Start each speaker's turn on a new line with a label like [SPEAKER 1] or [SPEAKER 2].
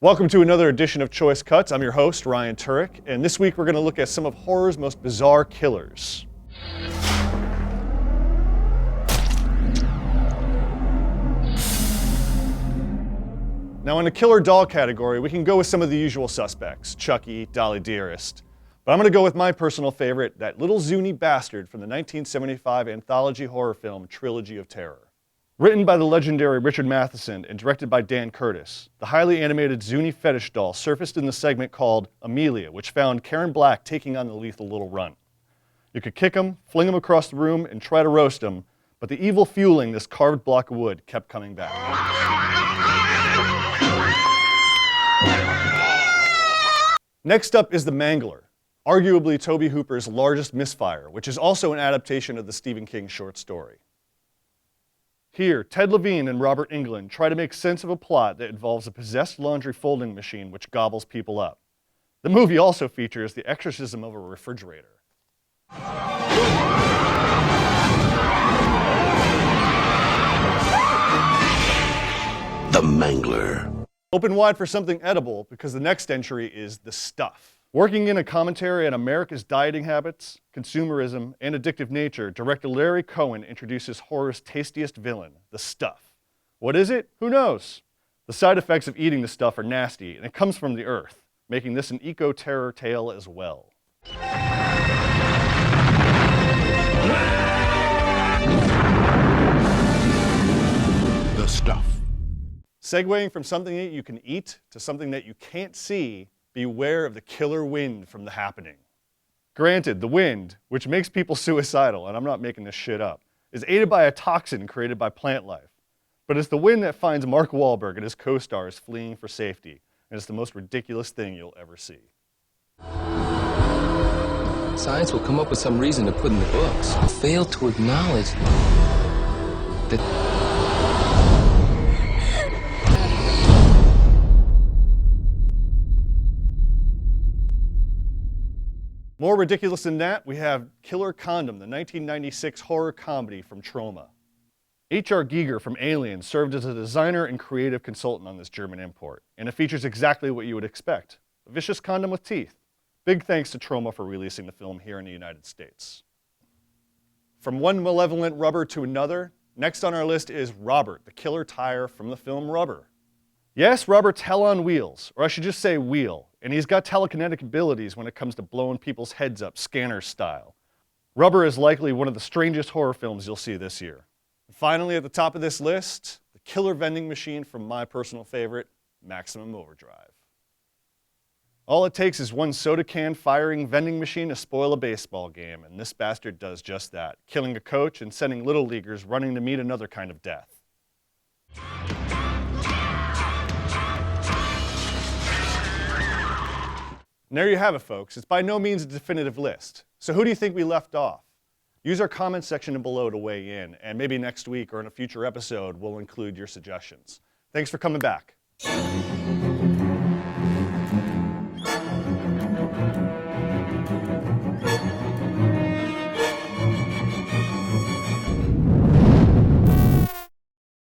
[SPEAKER 1] Welcome to another edition of Choice Cuts. I'm your host, Ryan Turek, and this week we're going to look at some of horror's most bizarre killers. Now, in the killer doll category, we can go with some of the usual suspects, Chucky, Dolly Dearest. But I'm going to go with my personal favorite, that little Zuni bastard from the 1975 anthology horror film Trilogy of Terror. Written by the legendary Richard Matheson and directed by Dan Curtis, the highly animated Zuni fetish doll surfaced in the segment called Amelia, which found Karen Black taking on the lethal little runt. You could kick him, fling him across the room, and try to roast him, but the evil fueling this carved block of wood kept coming back. Next up is The Mangler, arguably Tobe Hooper's largest misfire, which is also an adaptation of the Stephen King short story. Here, Ted Levine and Robert Englund try to make sense of a plot that involves a possessed laundry folding machine which gobbles people up. The movie also features the exorcism of a refrigerator.
[SPEAKER 2] The Mangler.
[SPEAKER 1] Open wide for something edible because the next entry is The Stuff. Working in a commentary on America's dieting habits, consumerism, and addictive nature, director Larry Cohen introduces horror's tastiest villain, The Stuff. What is it? Who knows? The side effects of eating the stuff are nasty, and it comes from the earth, making this an eco-terror tale as well.
[SPEAKER 2] The Stuff.
[SPEAKER 1] Segueing from something that you can eat to something that you can't see, beware of the killer wind from The Happening. Granted, the wind, which makes people suicidal, and I'm not making this shit up, is aided by a toxin created by plant life. But it's the wind that finds Mark Wahlberg and his co-stars fleeing for safety, and it's the most ridiculous thing you'll ever see.
[SPEAKER 3] Science will come up with some reason to put in the books. Fail to acknowledge that...
[SPEAKER 1] More ridiculous than that, we have Killer Condom, the 1996 horror comedy from Troma. H.R. Giger from Alien served as a designer and creative consultant on this German import, and it features exactly what you would expect, a vicious condom with teeth. Big thanks to Troma for releasing the film here in the United States. From one malevolent rubber to another, next on our list is Robert, the killer tire from the film Rubber. Yes, Robert's hell on wheels, or I should just say wheel, and he's got telekinetic abilities when it comes to blowing people's heads up, Scanner style. Rubber is likely one of the strangest horror films you'll see this year. And finally, at the top of this list, the killer vending machine from my personal favorite, Maximum Overdrive. All it takes is one soda can firing vending machine to spoil a baseball game, and this bastard does just that, killing a coach and sending little leaguers running to meet another kind of death. And there you have it, folks. It's by no means a definitive list. So who do you think we left off? Use our comment section below to weigh in, and maybe next week or in a future episode, we'll include your suggestions. Thanks for coming back.